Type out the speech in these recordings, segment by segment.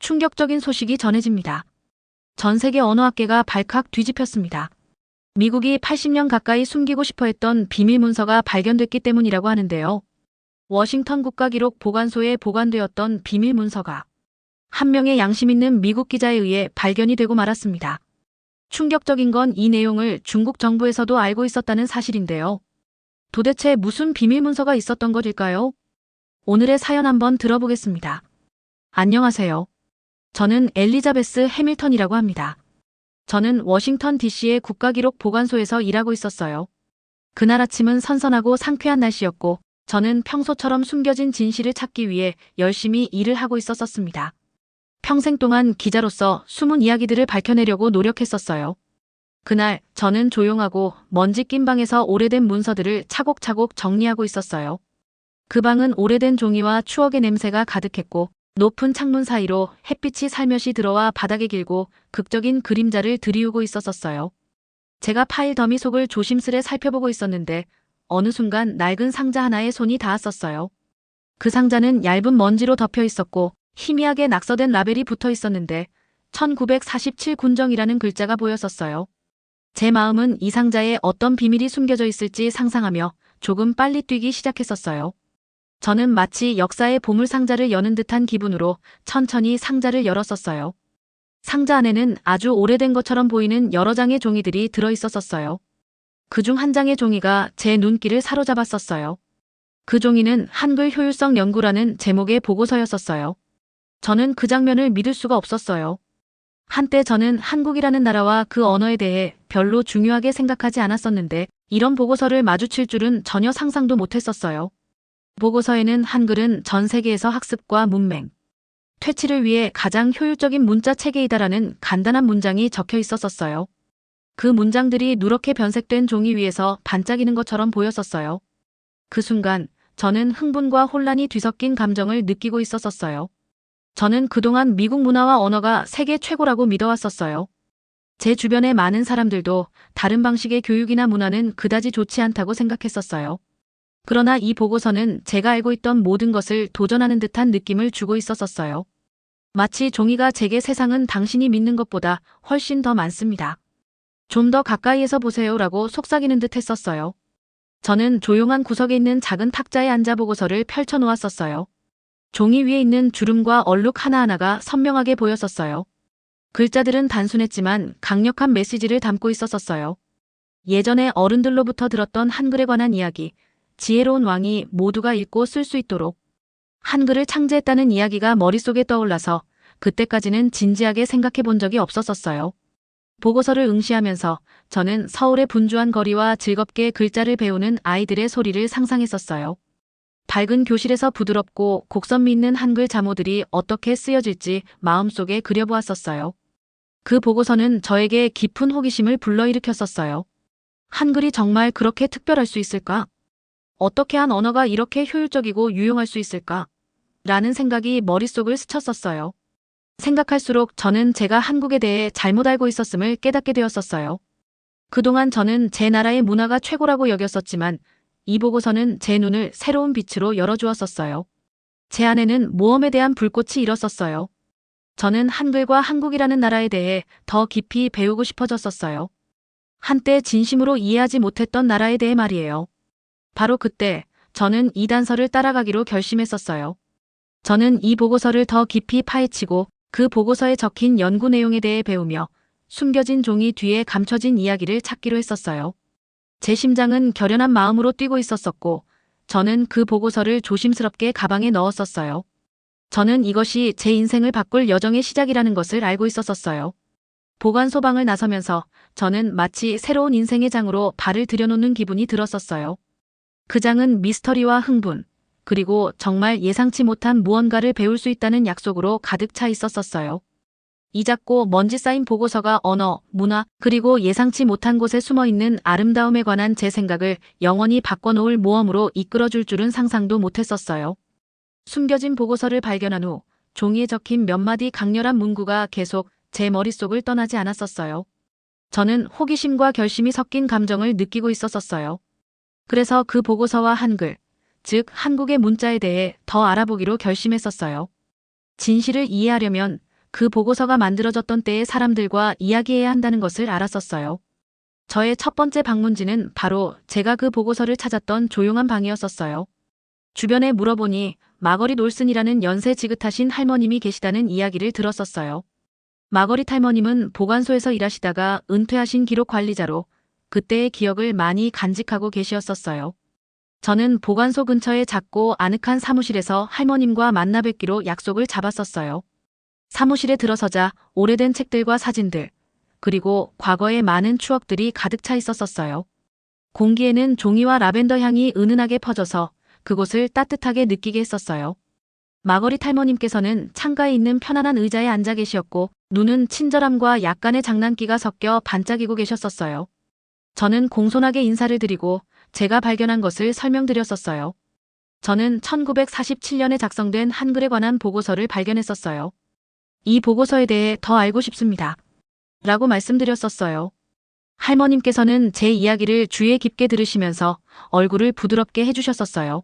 충격적인 소식이 전해집니다. 전 세계 언어학계가 발칵 뒤집혔습니다. 미국이 80년 가까이 숨기고 싶어 했던 비밀 문서가 발견됐기 때문이라고 하는데요. 워싱턴 국가기록 보관소에 보관되었던 비밀 문서가 한 명의 양심 있는 미국 기자에 의해 발견이 되고 말았습니다. 충격적인 건 이 내용을 중국 정부에서도 알고 있었다는 사실인데요. 도대체 무슨 비밀 문서가 있었던 것일까요? 오늘의 사연 한번 들어보겠습니다. 안녕하세요. 저는 엘리자베스 해밀턴이라고 합니다. 저는 워싱턴 DC의 국가기록 보관소에서 일하고 있었어요. 그날 아침은 선선하고 상쾌한 날씨였고 저는 평소처럼 숨겨진 진실을 찾기 위해 열심히 일을 하고 있었습니다. 평생 동안 기자로서 숨은 이야기들을 밝혀내려고 노력했었어요. 그날 저는 조용하고 먼지 낀 방에서 오래된 문서들을 차곡차곡 정리하고 있었어요. 그 방은 오래된 종이와 추억의 냄새가 가득했고 높은 창문 사이로 햇빛이 살며시 들어와 바닥에 길고 극적인 그림자를 들이우고 있었어요. 제가 파일 더미 속을 조심스레 살펴보고 있었는데 어느 순간 낡은 상자 하나에 손이 닿았었어요. 그 상자는 얇은 먼지로 덮여 있었고 희미하게 낙서된 라벨이 붙어 있었는데 1947 군정이라는 글자가 보였었어요. 제 마음은 이 상자에 어떤 비밀이 숨겨져 있을지 상상하며 조금 빨리 뛰기 시작했었어요. 저는 마치 역사의 보물 상자를 여는 듯한 기분으로 천천히 상자를 열었었어요. 상자 안에는 아주 오래된 것처럼 보이는 여러 장의 종이들이 들어있었어요. 그중 한 장의 종이가 제 눈길을 사로잡았었어요. 그 종이는 한글 효율성 연구라는 제목의 보고서였었어요. 저는 그 장면을 믿을 수가 없었어요. 한때 저는 한국이라는 나라와 그 언어에 대해 별로 중요하게 생각하지 않았었는데 이런 보고서를 마주칠 줄은 전혀 상상도 못했었어요. 보고서에는 한글은 전 세계에서 학습과 문맹, 퇴치를 위해 가장 효율적인 문자 체계이다라는 간단한 문장이 적혀 있었어요. 그 문장들이 누렇게 변색된 종이 위에서 반짝이는 것처럼 보였었어요. 그 순간 저는 흥분과 혼란이 뒤섞인 감정을 느끼고 있었어요. 저는 그동안 미국 문화와 언어가 세계 최고라고 믿어왔었어요. 제 주변의 많은 사람들도 다른 방식의 교육이나 문화는 그다지 좋지 않다고 생각했었어요. 그러나 이 보고서는 제가 알고 있던 모든 것을 도전하는 듯한 느낌을 주고 있었어요. 마치 종이가 제게 세상은 당신이 믿는 것보다 훨씬 더 많습니다. 좀 더 가까이에서 보세요라고 속삭이는 듯 했었어요. 저는 조용한 구석에 있는 작은 탁자에 앉아 보고서를 펼쳐 놓았었어요. 종이 위에 있는 주름과 얼룩 하나하나가 선명하게 보였었어요. 글자들은 단순했지만 강력한 메시지를 담고 있었어요. 예전에 어른들로부터 들었던 한글에 관한 이야기, 지혜로운 왕이 모두가 읽고 쓸 수 있도록 한글을 창제했다는 이야기가 머릿속에 떠올라서 그때까지는 진지하게 생각해 본 적이 없었어요. 보고서를 응시하면서 저는 서울의 분주한 거리와 즐겁게 글자를 배우는 아이들의 소리를 상상했었어요. 밝은 교실에서 부드럽고 곡선미 있는 한글 자모들이 어떻게 쓰여질지 마음속에 그려보았었어요. 그 보고서는 저에게 깊은 호기심을 불러일으켰었어요. 한글이 정말 그렇게 특별할 수 있을까? 어떻게 한 언어가 이렇게 효율적이고 유용할 수 있을까? 라는 생각이 머릿속을 스쳤었어요. 생각할수록 저는 제가 한국에 대해 잘못 알고 있었음을 깨닫게 되었었어요. 그동안 저는 제 나라의 문화가 최고라고 여겼었지만 이 보고서는 제 눈을 새로운 빛으로 열어주었었어요. 제 안에는 모험에 대한 불꽃이 일었었어요. 저는 한글과 한국이라는 나라에 대해 더 깊이 배우고 싶어졌었어요. 한때 진심으로 이해하지 못했던 나라에 대해 말이에요. 바로 그때 저는 이 단서를 따라가기로 결심했었어요. 저는 이 보고서를 더 깊이 파헤치고 그 보고서에 적힌 연구 내용에 대해 배우며 숨겨진 종이 뒤에 감춰진 이야기를 찾기로 했었어요. 제 심장은 결연한 마음으로 뛰고 있었고 저는 그 보고서를 조심스럽게 가방에 넣었었어요. 저는 이것이 제 인생을 바꿀 여정의 시작이라는 것을 알고 있었어요. 보관소 방을 나서면서 저는 마치 새로운 인생의 장으로 발을 들여놓는 기분이 들었었어요. 그 장은 미스터리와 흥분, 그리고 정말 예상치 못한 무언가를 배울 수 있다는 약속으로 가득 차 있었어요. 이 작고 먼지 쌓인 보고서가 언어, 문화, 그리고 예상치 못한 곳에 숨어있는 아름다움에 관한 제 생각을 영원히 바꿔놓을 모험으로 이끌어줄 줄은 상상도 못했었어요. 숨겨진 보고서를 발견한 후 종이에 적힌 몇 마디 강렬한 문구가 계속 제 머릿속을 떠나지 않았었어요. 저는 호기심과 결심이 섞인 감정을 느끼고 있었어요. 그래서 그 보고서와 한글, 즉 한국의 문자에 대해 더 알아보기로 결심했었어요. 진실을 이해하려면 그 보고서가 만들어졌던 때의 사람들과 이야기해야 한다는 것을 알았었어요. 저의 첫 번째 방문지는 바로 제가 그 보고서를 찾았던 조용한 방이었었어요. 주변에 물어보니 마거릿 올슨이라는 연세 지긋하신 할머님이 계시다는 이야기를 들었었어요. 마거릿 할머님은 보관소에서 일하시다가 은퇴하신 기록 관리자로 그때의 기억을 많이 간직하고 계시었었어요. 저는 보관소 근처의 작고 아늑한 사무실에서 할머님과 만나 뵙기로 약속을 잡았었어요. 사무실에 들어서자 오래된 책들과 사진들, 그리고 과거의 많은 추억들이 가득 차 있었었어요. 공기에는 종이와 라벤더 향이 은은하게 퍼져서 그곳을 따뜻하게 느끼게 했었어요. 마거릿 할머님께서는 창가에 있는 편안한 의자에 앉아 계셨고 눈은 친절함과 약간의 장난기가 섞여 반짝이고 계셨었어요. 저는 공손하게 인사를 드리고 제가 발견한 것을 설명드렸었어요. 저는 1947년에 작성된 한글에 관한 보고서를 발견했었어요. 이 보고서에 대해 더 알고 싶습니다. 라고 말씀드렸었어요. 할머님께서는 제 이야기를 주의 깊게 들으시면서 얼굴을 부드럽게 해주셨었어요.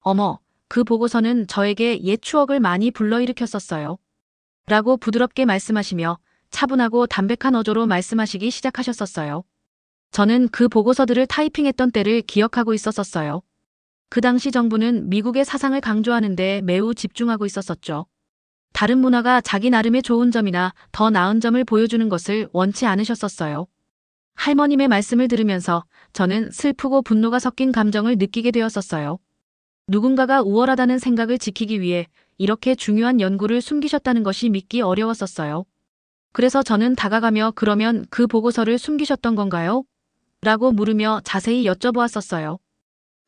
어머, 그 보고서는 저에게 옛 추억을 많이 불러일으켰었어요. 라고 부드럽게 말씀하시며 차분하고 담백한 어조로 말씀하시기 시작하셨었어요. 저는 그 보고서들을 타이핑했던 때를 기억하고 있었었어요. 그 당시 정부는 미국의 사상을 강조하는 데 매우 집중하고 있었었죠. 다른 문화가 자기 나름의 좋은 점이나 더 나은 점을 보여주는 것을 원치 않으셨었어요. 할머님의 말씀을 들으면서 저는 슬프고 분노가 섞인 감정을 느끼게 되었었어요. 누군가가 우월하다는 생각을 지키기 위해 이렇게 중요한 연구를 숨기셨다는 것이 믿기 어려웠었어요. 그래서 저는 다가가며 그러면 그 보고서를 숨기셨던 건가요? 라고 물으며 자세히 여쭤보았었어요.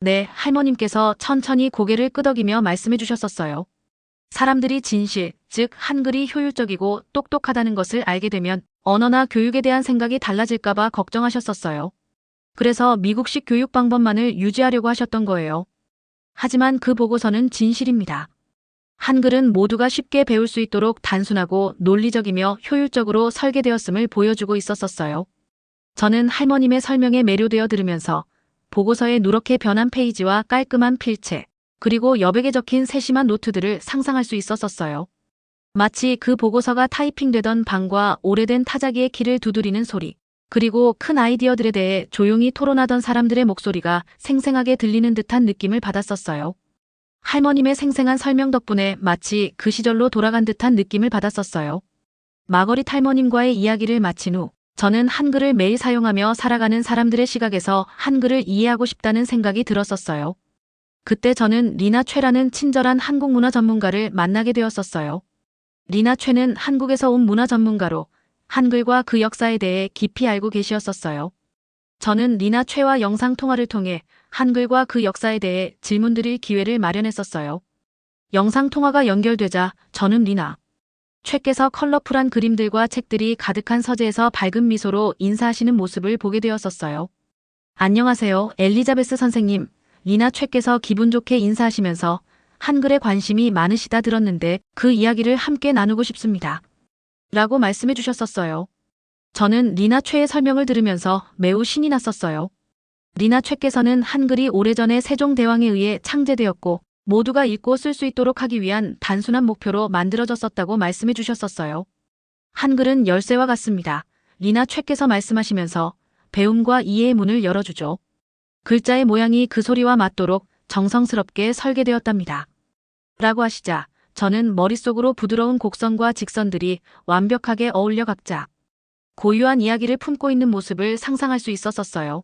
네, 할머님께서 천천히 고개를 끄덕이며 말씀해 주셨었어요. 사람들이 진실, 즉 한글이 효율적이고 똑똑하다는 것을 알게 되면 언어나 교육에 대한 생각이 달라질까봐 걱정하셨었어요. 그래서 미국식 교육 방법만을 유지하려고 하셨던 거예요. 하지만 그 보고서는 진실입니다. 한글은 모두가 쉽게 배울 수 있도록 단순하고 논리적이며 효율적으로 설계되었음을 보여주고 있었었어요. 저는 할머님의 설명에 매료되어 들으면서 보고서의 누렇게 변한 페이지와 깔끔한 필체, 그리고 여백에 적힌 세심한 노트들을 상상할 수 있었었어요. 마치 그 보고서가 타이핑되던 방과 오래된 타자기의 키를 두드리는 소리, 그리고 큰 아이디어들에 대해 조용히 토론하던 사람들의 목소리가 생생하게 들리는 듯한 느낌을 받았었어요. 할머님의 생생한 설명 덕분에 마치 그 시절로 돌아간 듯한 느낌을 받았었어요. 마거릿 할머님과의 이야기를 마친 후 저는 한글을 매일 사용하며 살아가는 사람들의 시각에서 한글을 이해하고 싶다는 생각이 들었었어요. 그때 저는 리나 최라는 친절한 한국 문화 전문가를 만나게 되었었어요. 리나 최는 한국에서 온 문화 전문가로 한글과 그 역사에 대해 깊이 알고 계시었었어요. 저는 리나 최와 영상 통화를 통해 한글과 그 역사에 대해 질문드릴 기회를 마련했었어요. 영상 통화가 연결되자 저는 리나 최께서 컬러풀한 그림들과 책들이 가득한 서재에서 밝은 미소로 인사하시는 모습을 보게 되었었어요. 안녕하세요, 엘리자베스 선생님. 리나 최께서 기분 좋게 인사하시면서 한글에 관심이 많으시다 들었는데 그 이야기를 함께 나누고 싶습니다. 라고 말씀해 주셨었어요. 저는 리나 최의 설명을 들으면서 매우 신이 났었어요. 리나 최께서는 한글이 오래전에 세종대왕에 의해 창제되었고 모두가 읽고 쓸 수 있도록 하기 위한 단순한 목표로 만들어졌었다고 말씀해 주셨었어요. 한글은 열쇠와 같습니다. 리나 최께서 말씀하시면서 배움과 이해의 문을 열어주죠. 글자의 모양이 그 소리와 맞도록 정성스럽게 설계되었답니다. 라고 하시자 저는 머릿속으로 부드러운 곡선과 직선들이 완벽하게 어울려 각자 고유한 이야기를 품고 있는 모습을 상상할 수 있었었어요.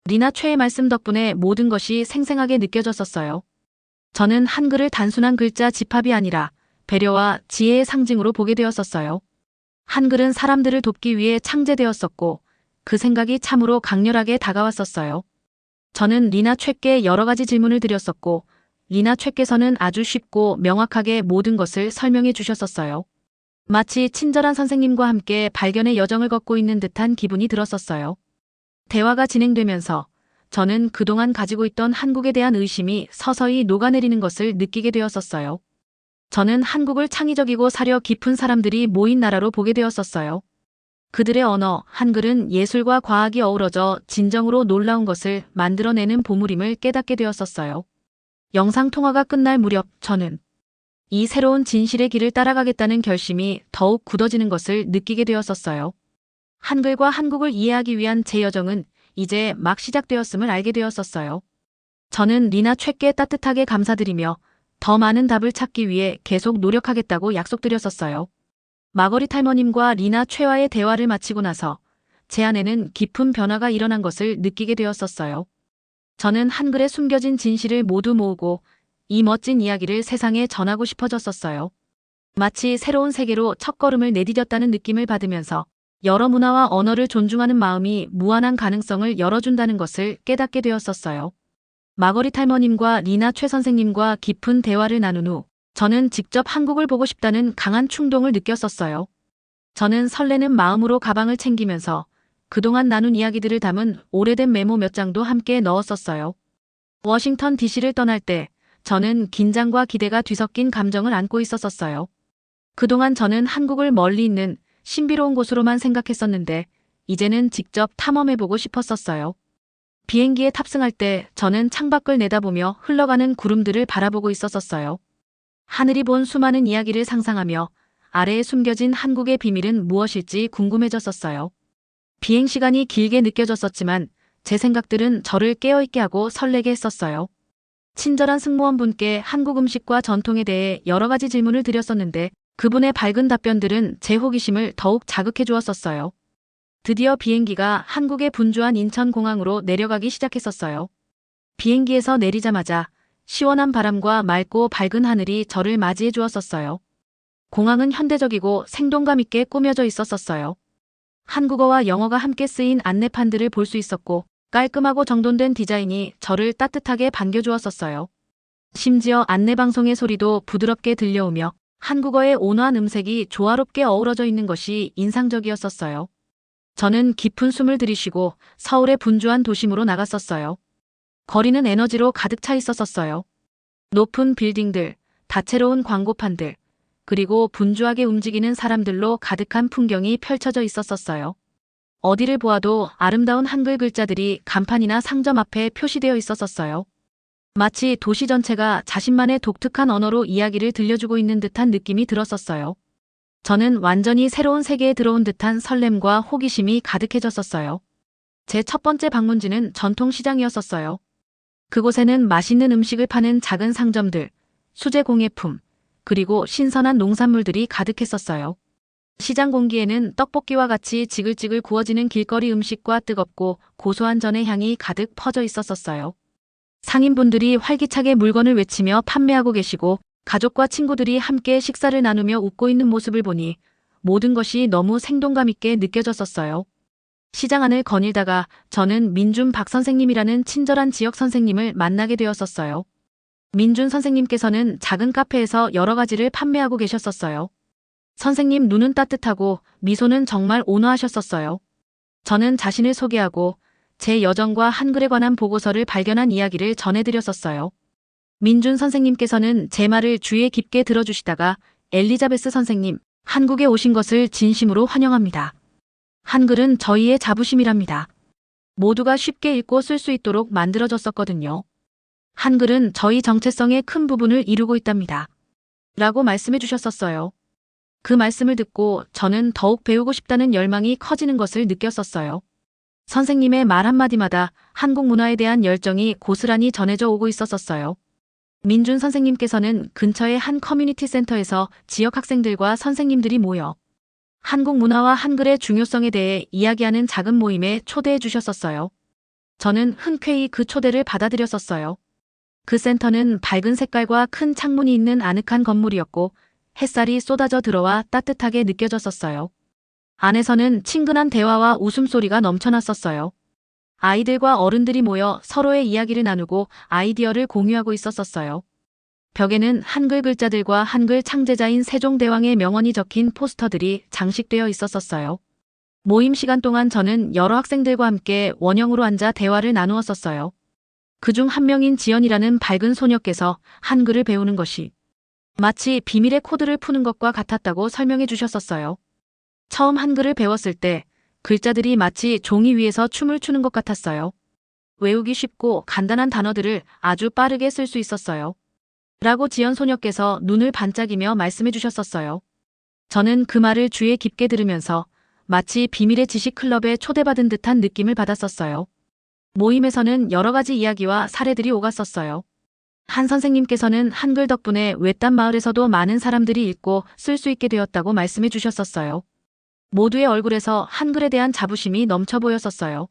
리나 최의 말씀 덕분에 모든 것이 생생하게 느껴졌었어요. 저는 한글을 단순한 글자 집합이 아니라 배려와 지혜의 상징으로 보게 되었었어요. 한글은 사람들을 돕기 위해 창제되었었고 그 생각이 참으로 강렬하게 다가왔었어요. 저는 리나 최께 여러 가지 질문을 드렸었고 리나 최께서는 아주 쉽고 명확하게 모든 것을 설명해 주셨었어요. 마치 친절한 선생님과 함께 발견의 여정을 걷고 있는 듯한 기분이 들었었어요. 대화가 진행되면서 저는 그동안 가지고 있던 한국에 대한 의심이 서서히 녹아내리는 것을 느끼게 되었었어요. 저는 한국을 창의적이고 사려 깊은 사람들이 모인 나라로 보게 되었었어요. 그들의 언어, 한글은 예술과 과학이 어우러져 진정으로 놀라운 것을 만들어내는 보물임을 깨닫게 되었었어요. 영상통화가 끝날 무렵 저는 이 새로운 진실의 길을 따라가겠다는 결심이 더욱 굳어지는 것을 느끼게 되었었어요. 한글과 한국을 이해하기 위한 제 여정은 이제 막 시작되었음을 알게 되었었어요. 저는 리나 최께 따뜻하게 감사드리며 더 많은 답을 찾기 위해 계속 노력하겠다고 약속드렸었어요. 마거릿 할머님과 리나 최와의 대화를 마치고 나서 제 안에는 깊은 변화가 일어난 것을 느끼게 되었었어요. 저는 한글에 숨겨진 진실을 모두 모으고 이 멋진 이야기를 세상에 전하고 싶어졌었어요. 마치 새로운 세계로 첫걸음을 내디뎠다는 느낌을 받으면서 여러 문화와 언어를 존중하는 마음이 무한한 가능성을 열어준다는 것을 깨닫게 되었었어요. 마거릿 할머님과 리나 최 선생님과 깊은 대화를 나눈 후 저는 직접 한국을 보고 싶다는 강한 충동을 느꼈었어요. 저는 설레는 마음으로 가방을 챙기면서 그동안 나눈 이야기들을 담은 오래된 메모 몇 장도 함께 넣었었어요. 워싱턴 DC를 떠날 때 저는 긴장과 기대가 뒤섞인 감정을 안고 있었었어요. 그동안 저는 한국을 멀리 있는 신비로운 곳으로만 생각했었는데 이제는 직접 탐험해보고 싶었었어요. 비행기에 탑승할 때 저는 창밖을 내다보며 흘러가는 구름들을 바라보고 있었었어요. 하늘이 본 수많은 이야기를 상상하며 아래에 숨겨진 한국의 비밀은 무엇일지 궁금해졌었어요. 비행 시간이 길게 느껴졌었지만 제 생각들은 저를 깨어있게 하고 설레게 했었어요. 친절한 승무원분께 한국 음식과 전통에 대해 여러 가지 질문을 드렸었는데 그분의 밝은 답변들은 제 호기심을 더욱 자극해 주었었어요. 드디어 비행기가 한국의 분주한 인천공항으로 내려가기 시작했었어요. 비행기에서 내리자마자 시원한 바람과 맑고 밝은 하늘이 저를 맞이해 주었었어요. 공항은 현대적이고 생동감 있게 꾸며져 있었었어요. 한국어와 영어가 함께 쓰인 안내판들을 볼 수 있었고 깔끔하고 정돈된 디자인이 저를 따뜻하게 반겨주었었어요. 심지어 안내방송의 소리도 부드럽게 들려오며 한국어의 온화한 음색이 조화롭게 어우러져 있는 것이 인상적이었었어요. 저는 깊은 숨을 들이쉬고 서울의 분주한 도심으로 나갔었어요. 거리는 에너지로 가득 차 있었었어요. 높은 빌딩들, 다채로운 광고판들, 그리고 분주하게 움직이는 사람들로 가득한 풍경이 펼쳐져 있었었어요. 어디를 보아도 아름다운 한글 글자들이 간판이나 상점 앞에 표시되어 있었었어요. 마치 도시 전체가 자신만의 독특한 언어로 이야기를 들려주고 있는 듯한 느낌이 들었었어요. 저는 완전히 새로운 세계에 들어온 듯한 설렘과 호기심이 가득해졌었어요. 제 첫 번째 방문지는 전통시장이었었어요. 그곳에는 맛있는 음식을 파는 작은 상점들, 수제 공예품, 그리고 신선한 농산물들이 가득했었어요. 시장 공기에는 떡볶이와 같이 지글지글 구워지는 길거리 음식과 뜨겁고 고소한 전의 향이 가득 퍼져 있었었어요. 상인분들이 활기차게 물건을 외치며 판매하고 계시고 가족과 친구들이 함께 식사를 나누며 웃고 있는 모습을 보니 모든 것이 너무 생동감 있게 느껴졌었어요. 시장 안을 거닐다가 저는 민준 박 선생님이라는 친절한 지역 선생님을 만나게 되었었어요. 민준 선생님께서는 작은 카페에서 여러 가지를 판매하고 계셨었어요. 선생님 눈은 따뜻하고 미소는 정말 온화하셨었어요. 저는 자신을 소개하고 제 여정과 한글에 관한 보고서를 발견한 이야기를 전해드렸었어요. 민준 선생님께서는 제 말을 주의 깊게 들어주시다가 엘리자베스 선생님, 한국에 오신 것을 진심으로 환영합니다. 한글은 저희의 자부심이랍니다. 모두가 쉽게 읽고 쓸 수 있도록 만들어졌었거든요. 한글은 저희 정체성의 큰 부분을 이루고 있답니다. 라고 말씀해 주셨었어요. 그 말씀을 듣고 저는 더욱 배우고 싶다는 열망이 커지는 것을 느꼈었어요. 선생님의 말 한마디마다 한국 문화에 대한 열정이 고스란히 전해져 오고 있었었어요. 민준 선생님께서는 근처의 한 커뮤니티 센터에서 지역 학생들과 선생님들이 모여 한국 문화와 한글의 중요성에 대해 이야기하는 작은 모임에 초대해 주셨었어요. 저는 흔쾌히 그 초대를 받아들였었어요. 그 센터는 밝은 색깔과 큰 창문이 있는 아늑한 건물이었고 햇살이 쏟아져 들어와 따뜻하게 느껴졌었어요. 안에서는 친근한 대화와 웃음소리가 넘쳐났었어요. 아이들과 어른들이 모여 서로의 이야기를 나누고 아이디어를 공유하고 있었었어요. 벽에는 한글 글자들과 한글 창제자인 세종대왕의 명언이 적힌 포스터들이 장식되어 있었었어요. 모임 시간 동안 저는 여러 학생들과 함께 원형으로 앉아 대화를 나누었었어요. 그중 한 명인 지연이라는 밝은 소녀께서 한글을 배우는 것이 마치 비밀의 코드를 푸는 것과 같았다고 설명해 주셨었어요. 처음 한글을 배웠을 때 글자들이 마치 종이 위에서 춤을 추는 것 같았어요. 외우기 쉽고 간단한 단어들을 아주 빠르게 쓸 수 있었어요. 라고 지연 소녀께서 눈을 반짝이며 말씀해 주셨었어요. 저는 그 말을 주의 깊게 들으면서 마치 비밀의 지식 클럽에 초대받은 듯한 느낌을 받았었어요. 모임에서는 여러 가지 이야기와 사례들이 오갔었어요. 한 선생님께서는 한글 덕분에 외딴 마을에서도 많은 사람들이 읽고 쓸 수 있게 되었다고 말씀해 주셨었어요. 모두의 얼굴에서 한글에 대한 자부심이 넘쳐 보였었어요.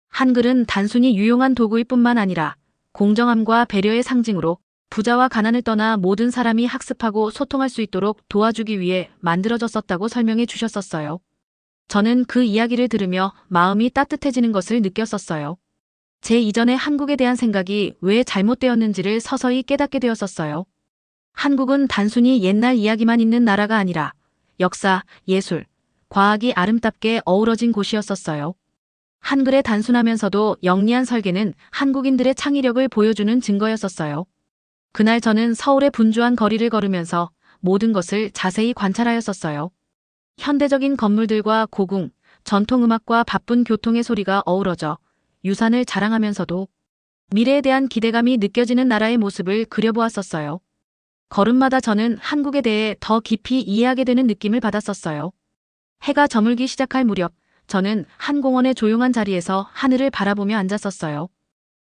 한글은 단순히 유용한 도구일 뿐만 아니라 공정함과 배려의 상징으로 부자와 가난을 떠나 모든 사람이 학습하고 소통할 수 있도록 도와주기 위해 만들어졌었다고 설명해 주셨었어요. 저는 그 이야기를 들으며 마음이 따뜻해지는 것을 느꼈었어요. 제 이전의 한국에 대한 생각이 왜 잘못되었는지를 서서히 깨닫게 되었었어요. 한국은 단순히 옛날 이야기만 있는 나라가 아니라 역사, 예술, 과학이 아름답게 어우러진 곳이었었어요. 한글의 단순하면서도 영리한 설계는 한국인들의 창의력을 보여주는 증거였었어요. 그날 저는 서울의 분주한 거리를 걸으면서 모든 것을 자세히 관찰하였었어요. 현대적인 건물들과 고궁, 전통음악과 바쁜 교통의 소리가 어우러져 유산을 자랑하면서도 미래에 대한 기대감이 느껴지는 나라의 모습을 그려보았었어요. 걸음마다 저는 한국에 대해 더 깊이 이해하게 되는 느낌을 받았었어요. 해가 저물기 시작할 무렵 저는 한 공원의 조용한 자리에서 하늘을 바라보며 앉았었어요.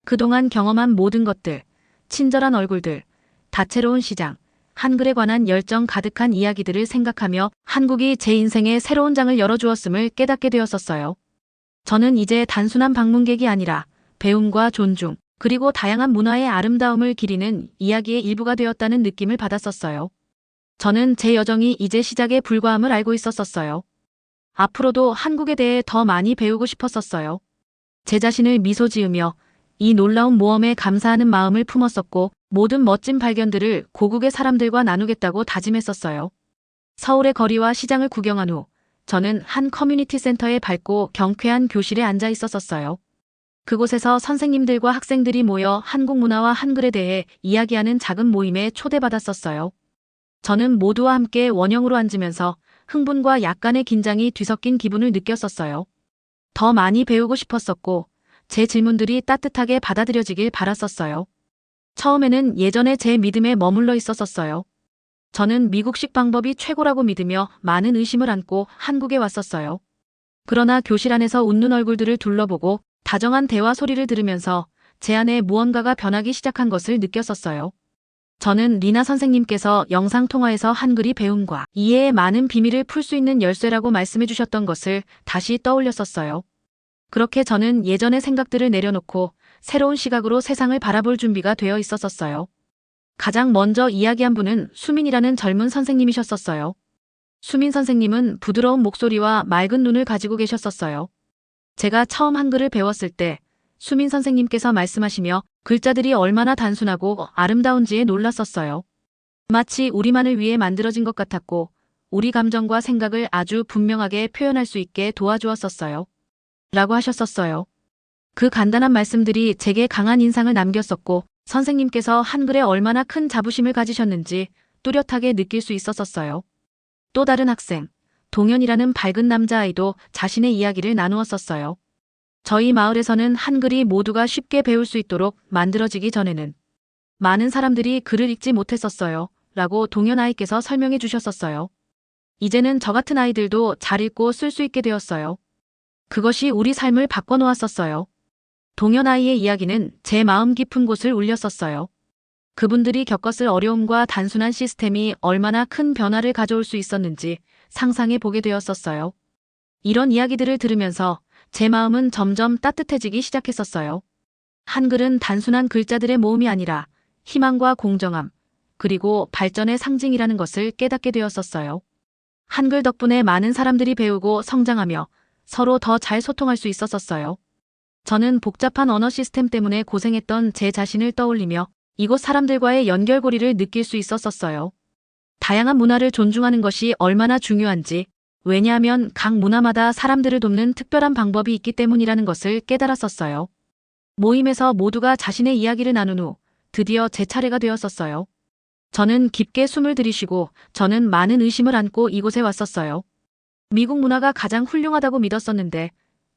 그동안 경험한 모든 것들, 친절한 얼굴들, 다채로운 시장, 한글에 관한 열정 가득한 이야기들을 생각하며 한국이 제 인생의 새로운 장을 열어주었음을 깨닫게 되었었어요. 저는 이제 단순한 방문객이 아니라 배움과 존중, 그리고 다양한 문화의 아름다움을 기리는 이야기의 일부가 되었다는 느낌을 받았었어요. 저는 제 여정이 이제 시작에 불과함을 알고 있었었어요. 앞으로도 한국에 대해 더 많이 배우고 싶었었어요. 제 자신을 미소 지으며 이 놀라운 모험에 감사하는 마음을 품었었고 모든 멋진 발견들을 고국의 사람들과 나누겠다고 다짐했었어요. 서울의 거리와 시장을 구경한 후 저는 한 커뮤니티 센터의 밝고 경쾌한 교실에 앉아 있었었어요. 그곳에서 선생님들과 학생들이 모여 한국 문화와 한글에 대해 이야기하는 작은 모임에 초대받았었어요. 저는 모두와 함께 원형으로 앉으면서 흥분과 약간의 긴장이 뒤섞인 기분을 느꼈었어요. 더 많이 배우고 싶었었고 제 질문들이 따뜻하게 받아들여지길 바랐었어요. 처음에는 예전에 제 믿음에 머물러 있었었어요. 저는 미국식 방법이 최고라고 믿으며 많은 의심을 안고 한국에 왔었어요. 그러나 교실 안에서 웃는 얼굴들을 둘러보고 다정한 대화 소리를 들으면서 제 안에 무언가가 변하기 시작한 것을 느꼈었어요. 저는 리나 선생님께서 영상통화에서 한글이 배움과 이해의 많은 비밀을 풀 수 있는 열쇠라고 말씀해 주셨던 것을 다시 떠올렸었어요. 그렇게 저는 예전의 생각들을 내려놓고 새로운 시각으로 세상을 바라볼 준비가 되어 있었었어요. 가장 먼저 이야기한 분은 수민이라는 젊은 선생님이셨었어요. 수민 선생님은 부드러운 목소리와 맑은 눈을 가지고 계셨었어요. 제가 처음 한글을 배웠을 때 수민 선생님께서 말씀하시며 글자들이 얼마나 단순하고 아름다운지에 놀랐었어요. 마치 우리만을 위해 만들어진 것 같았고 우리 감정과 생각을 아주 분명하게 표현할 수 있게 도와주었었어요. 라고 하셨었어요. 그 간단한 말씀들이 제게 강한 인상을 남겼었고 선생님께서 한글에 얼마나 큰 자부심을 가지셨는지 뚜렷하게 느낄 수 있었었어요. 또 다른 학생, 동현이라는 밝은 남자아이도 자신의 이야기를 나누었었어요. 저희 마을에서는 한글이 모두가 쉽게 배울 수 있도록 만들어지기 전에는 많은 사람들이 글을 읽지 못했었어요. 라고 동현 아이께서 설명해 주셨었어요. 이제는 저 같은 아이들도 잘 읽고 쓸 수 있게 되었어요. 그것이 우리 삶을 바꿔놓았었어요. 동현 아이의 이야기는 제 마음 깊은 곳을 울렸었어요. 그분들이 겪었을 어려움과 단순한 시스템이 얼마나 큰 변화를 가져올 수 있었는지 상상해 보게 되었었어요. 이런 이야기들을 들으면서 제 마음은 점점 따뜻해지기 시작했었어요. 한글은 단순한 글자들의 모음이 아니라 희망과 공정함, 그리고 발전의 상징이라는 것을 깨닫게 되었었어요. 한글 덕분에 많은 사람들이 배우고 성장하며 서로 더 잘 소통할 수 있었었어요. 저는 복잡한 언어 시스템 때문에 고생했던 제 자신을 떠올리며 이곳 사람들과의 연결고리를 느낄 수 있었었어요. 다양한 문화를 존중하는 것이 얼마나 중요한지, 왜냐하면 각 문화마다 사람들을 돕는 특별한 방법이 있기 때문이라는 것을 깨달았었어요. 모임에서 모두가 자신의 이야기를 나눈 후 드디어 제 차례가 되었었어요. 저는 깊게 숨을 들이쉬고 저는 많은 의심을 안고 이곳에 왔었어요. 미국 문화가 가장 훌륭하다고 믿었었는데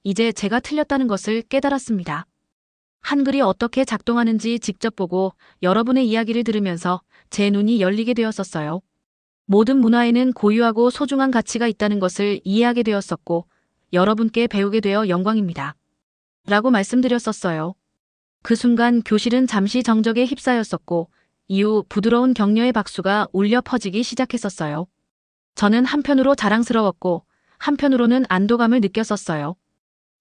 이제 제가 틀렸다는 것을 깨달았습니다. 한글이 어떻게 작동하는지 직접 보고 여러분의 이야기를 들으면서 제 눈이 열리게 되었었어요. 모든 문화에는 고유하고 소중한 가치가 있다는 것을 이해하게 되었었고, 여러분께 배우게 되어 영광입니다. 라고 말씀드렸었어요. 그 순간 교실은 잠시 정적에 휩싸였었고, 이후 부드러운 격려의 박수가 울려 퍼지기 시작했었어요. 저는 한편으로 자랑스러웠고, 한편으로는 안도감을 느꼈었어요.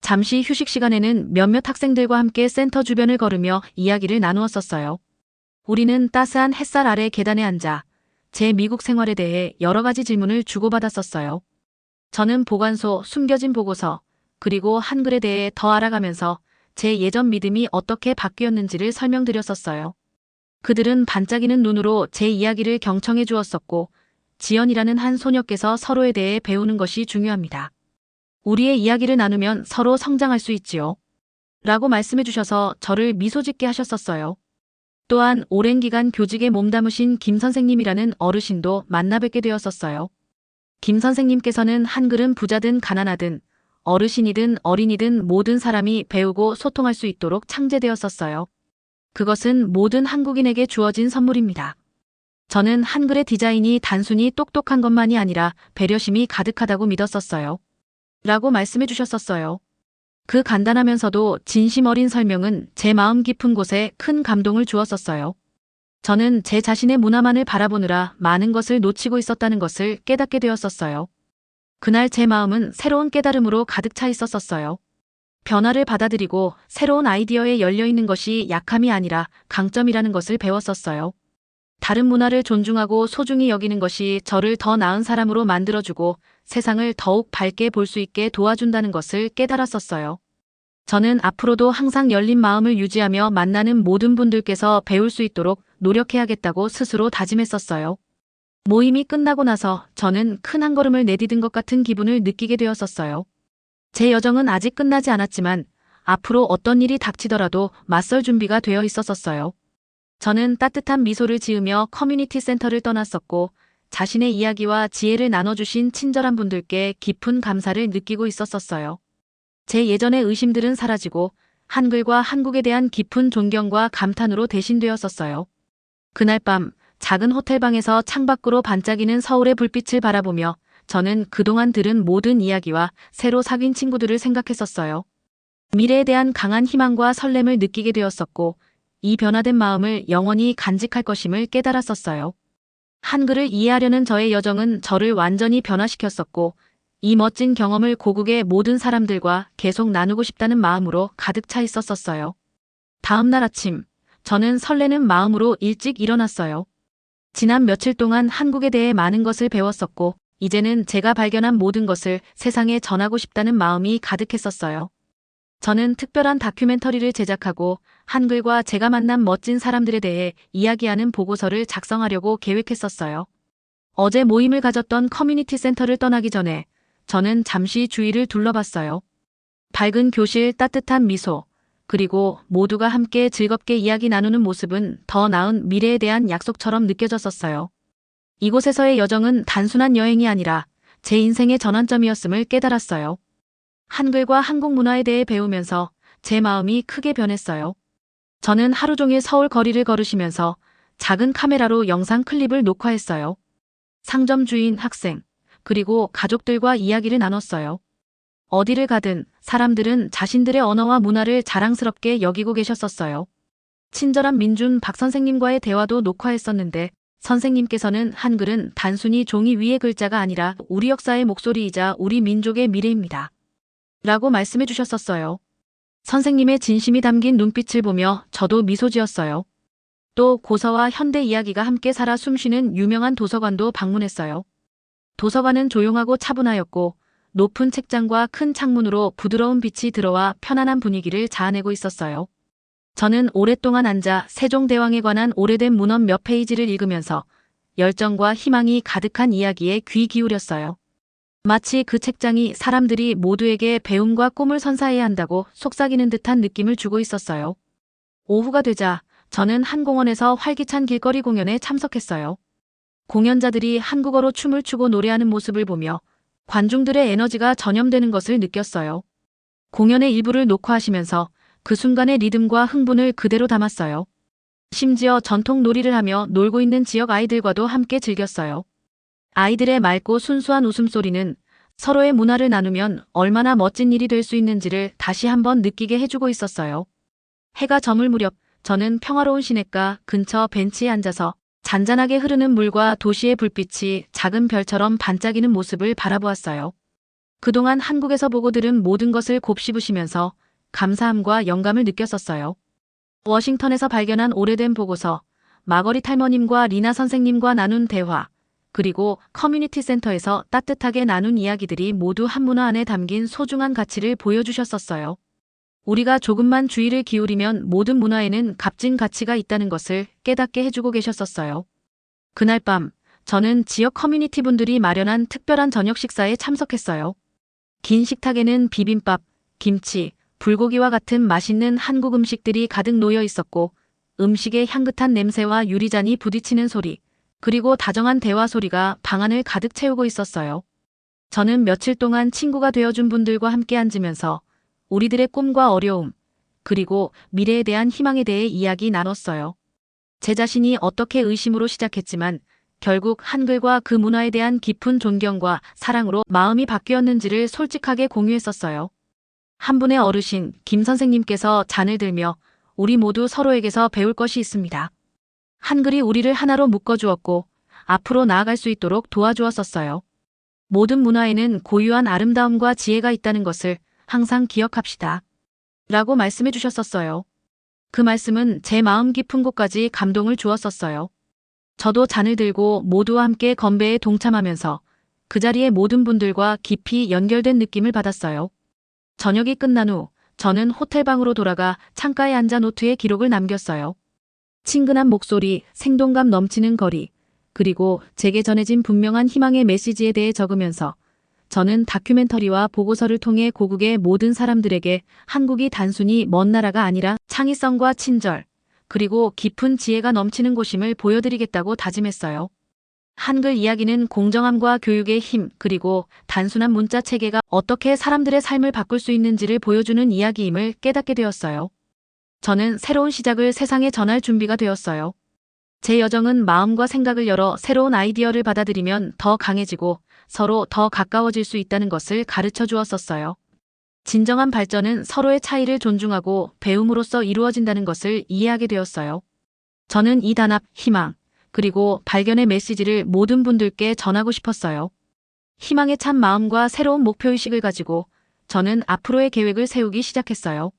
잠시 휴식 시간에는 몇몇 학생들과 함께 센터 주변을 걸으며 이야기를 나누었었어요. 우리는 따스한 햇살 아래 계단에 앉아 제 미국 생활에 대해 여러 가지 질문을 주고받았었어요. 저는 보관소, 숨겨진 보고서, 그리고 한글에 대해 더 알아가면서 제 예전 믿음이 어떻게 바뀌었는지를 설명드렸었어요. 그들은 반짝이는 눈으로 제 이야기를 경청해 주었었고, 지연이라는 한 소녀께서 서로에 대해 배우는 것이 중요합니다. 우리의 이야기를 나누면 서로 성장할 수 있지요. 라고 말씀해 주셔서 저를 미소 짓게 하셨었어요. 또한 오랜 기간 교직에 몸담으신 김 선생님이라는 어르신도 만나 뵙게 되었었어요. 김 선생님께서는 한글은 부자든 가난하든 어르신이든 어린이든 모든 사람이 배우고 소통할 수 있도록 창제되었었어요. 그것은 모든 한국인에게 주어진 선물입니다. 저는 한글의 디자인이 단순히 똑똑한 것만이 아니라 배려심이 가득하다고 믿었었어요. 라고 말씀해 주셨었어요. 그 간단하면서도 진심 어린 설명은 제 마음 깊은 곳에 큰 감동을 주었었어요. 저는 제 자신의 문화만을 바라보느라 많은 것을 놓치고 있었다는 것을 깨닫게 되었었어요. 그날 제 마음은 새로운 깨달음으로 가득 차 있었었어요. 변화를 받아들이고 새로운 아이디어에 열려있는 것이 약함이 아니라 강점이라는 것을 배웠었어요. 다른 문화를 존중하고 소중히 여기는 것이 저를 더 나은 사람으로 만들어주고 세상을 더욱 밝게 볼 수 있게 도와준다는 것을 깨달았었어요. 저는 앞으로도 항상 열린 마음을 유지하며 만나는 모든 분들께서 배울 수 있도록 노력해야겠다고 스스로 다짐했었어요. 모임이 끝나고 나서 저는 큰 한 걸음을 내디딘 것 같은 기분을 느끼게 되었었어요. 제 여정은 아직 끝나지 않았지만 앞으로 어떤 일이 닥치더라도 맞설 준비가 되어 있었었어요. 저는 따뜻한 미소를 지으며 커뮤니티 센터를 떠났었고 자신의 이야기와 지혜를 나눠주신 친절한 분들께 깊은 감사를 느끼고 있었었어요. 제 예전의 의심들은 사라지고 한글과 한국에 대한 깊은 존경과 감탄으로 대신되었었어요. 그날 밤 작은 호텔방에서 창밖으로 반짝이는 서울의 불빛을 바라보며 저는 그동안 들은 모든 이야기와 새로 사귄 친구들을 생각했었어요. 미래에 대한 강한 희망과 설렘을 느끼게 되었었고 이 변화된 마음을 영원히 간직할 것임을 깨달았었어요. 한글을 이해하려는 저의 여정은 저를 완전히 변화시켰었고 이 멋진 경험을 고국의 모든 사람들과 계속 나누고 싶다는 마음으로 가득 차 있었었어요. 다음 날 아침, 저는 설레는 마음으로 일찍 일어났어요. 지난 며칠 동안 한국에 대해 많은 것을 배웠었고 이제는 제가 발견한 모든 것을 세상에 전하고 싶다는 마음이 가득했었어요. 저는 특별한 다큐멘터리를 제작하고 한글과 제가 만난 멋진 사람들에 대해 이야기하는 보고서를 작성하려고 계획했었어요. 어제 모임을 가졌던 커뮤니티 센터를 떠나기 전에 저는 잠시 주위를 둘러봤어요. 밝은 교실, 따뜻한 미소, 그리고 모두가 함께 즐겁게 이야기 나누는 모습은 더 나은 미래에 대한 약속처럼 느껴졌었어요. 이곳에서의 여정은 단순한 여행이 아니라 제 인생의 전환점이었음을 깨달았어요. 한글과 한국 문화에 대해 배우면서 제 마음이 크게 변했어요. 저는 하루 종일 서울 거리를 걸으시면서 작은 카메라로 영상 클립을 녹화했어요. 상점 주인, 학생, 그리고 가족들과 이야기를 나눴어요. 어디를 가든 사람들은 자신들의 언어와 문화를 자랑스럽게 여기고 계셨었어요. 친절한 민준 박 선생님과의 대화도 녹화했었는데 선생님께서는 한글은 단순히 종이 위의 글자가 아니라 우리 역사의 목소리이자 우리 민족의 미래입니다. 라고 말씀해 주셨었어요. 선생님의 진심이 담긴 눈빛을 보며 저도 미소 지었어요. 또 고서와 현대 이야기가 함께 살아 숨쉬는 유명한 도서관도 방문했어요. 도서관은 조용하고 차분하였고 높은 책장과 큰 창문으로 부드러운 빛이 들어와 편안한 분위기를 자아내고 있었어요. 저는 오랫동안 앉아 세종대왕에 관한 오래된 문헌 몇 페이지를 읽으면서 열정과 희망이 가득한 이야기에 귀 기울였어요. 마치 그 책장이 사람들이 모두에게 배움과 꿈을 선사해야 한다고 속삭이는 듯한 느낌을 주고 있었어요. 오후가 되자 저는 한 공원에서 활기찬 길거리 공연에 참석했어요. 공연자들이 한국어로 춤을 추고 노래하는 모습을 보며 관중들의 에너지가 전염되는 것을 느꼈어요. 공연의 일부를 녹화하시면서 그 순간의 리듬과 흥분을 그대로 담았어요. 심지어 전통 놀이를 하며 놀고 있는 지역 아이들과도 함께 즐겼어요. 아이들의 맑고 순수한 웃음소리는 서로의 문화를 나누면 얼마나 멋진 일이 될 수 있는지를 다시 한번 느끼게 해주고 있었어요. 해가 저물 무렵 저는 평화로운 시냇가 근처 벤치에 앉아서 잔잔하게 흐르는 물과 도시의 불빛이 작은 별처럼 반짝이는 모습을 바라보았어요. 그동안 한국에서 보고 들은 모든 것을 곱씹으시면서 감사함과 영감을 느꼈었어요. 워싱턴에서 발견한 오래된 보고서, 마거릿 할머님과 리나 선생님과 나눈 대화, 그리고 커뮤니티 센터에서 따뜻하게 나눈 이야기들이 모두 한 문화 안에 담긴 소중한 가치를 보여주셨었어요. 우리가 조금만 주의를 기울이면 모든 문화에는 값진 가치가 있다는 것을 깨닫게 해주고 계셨었어요. 그날 밤, 저는 지역 커뮤니티 분들이 마련한 특별한 저녁 식사에 참석했어요. 긴 식탁에는 비빔밥, 김치, 불고기와 같은 맛있는 한국 음식들이 가득 놓여 있었고, 음식의 향긋한 냄새와 유리잔이 부딪히는 소리, 그리고 다정한 대화 소리가 방안을 가득 채우고 있었어요. 저는 며칠 동안 친구가 되어준 분들과 함께 앉으면서 우리들의 꿈과 어려움, 그리고 미래에 대한 희망에 대해 이야기 나눴어요. 제 자신이 어떻게 의심으로 시작했지만 결국 한글과 그 문화에 대한 깊은 존경과 사랑으로 마음이 바뀌었는지를 솔직하게 공유했었어요. 한 분의 어르신, 김 선생님께서 잔을 들며 우리 모두 서로에게서 배울 것이 있습니다. 한글이 우리를 하나로 묶어주었고 앞으로 나아갈 수 있도록 도와주었었어요. 모든 문화에는 고유한 아름다움과 지혜가 있다는 것을 항상 기억합시다. 라고 말씀해 주셨었어요. 그 말씀은 제 마음 깊은 곳까지 감동을 주었었어요. 저도 잔을 들고 모두와 함께 건배에 동참하면서 그 자리의 모든 분들과 깊이 연결된 느낌을 받았어요. 저녁이 끝난 후 저는 호텔방으로 돌아가 창가에 앉아 노트에 기록을 남겼어요. 친근한 목소리, 생동감 넘치는 거리, 그리고 제게 전해진 분명한 희망의 메시지에 대해 적으면서 저는 다큐멘터리와 보고서를 통해 고국의 모든 사람들에게 한국이 단순히 먼 나라가 아니라 창의성과 친절, 그리고 깊은 지혜가 넘치는 곳임을 보여드리겠다고 다짐했어요. 한글 이야기는 공정함과 교육의 힘, 그리고 단순한 문자 체계가 어떻게 사람들의 삶을 바꿀 수 있는지를 보여주는 이야기임을 깨닫게 되었어요. 저는 새로운 시작을 세상에 전할 준비가 되었어요. 제 여정은 마음과 생각을 열어 새로운 아이디어를 받아들이면 더 강해지고 서로 더 가까워질 수 있다는 것을 가르쳐 주었었어요. 진정한 발전은 서로의 차이를 존중하고 배움으로써 이루어진다는 것을 이해하게 되었어요. 저는 이 단합, 희망, 그리고 발견의 메시지를 모든 분들께 전하고 싶었어요. 희망에 찬 마음과 새로운 목표의식을 가지고 저는 앞으로의 계획을 세우기 시작했어요.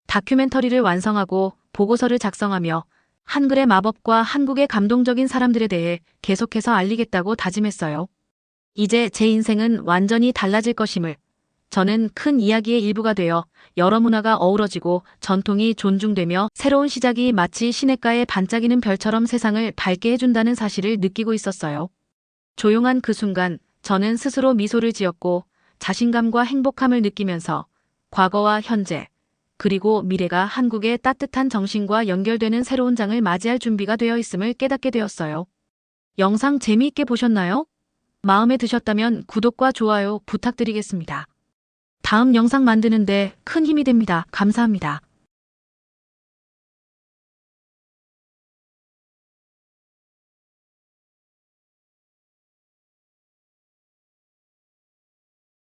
다큐멘터리를 완성하고 보고서를 작성하며 한글의 마법과 한국의 감동적인 사람들에 대해 계속해서 알리겠다고 다짐했어요. 이제 제 인생은 완전히 달라질 것임을, 저는 큰 이야기의 일부가 되어 여러 문화가 어우러지고 전통이 존중되며 새로운 시작이 마치 시냇가에 반짝이는 별처럼 세상을 밝게 해준다는 사실을 느끼고 있었어요. 조용한 그 순간 저는 스스로 미소를 지었고 자신감과 행복함을 느끼면서 과거와 현재, 그리고 미래가 한국의 따뜻한 정신과 연결되는 새로운 장을 맞이할 준비가 되어 있음을 깨닫게 되었어요. 영상 재미있게 보셨나요? 마음에 드셨다면 구독과 좋아요 부탁드리겠습니다. 다음 영상 만드는데 큰 힘이 됩니다. 감사합니다.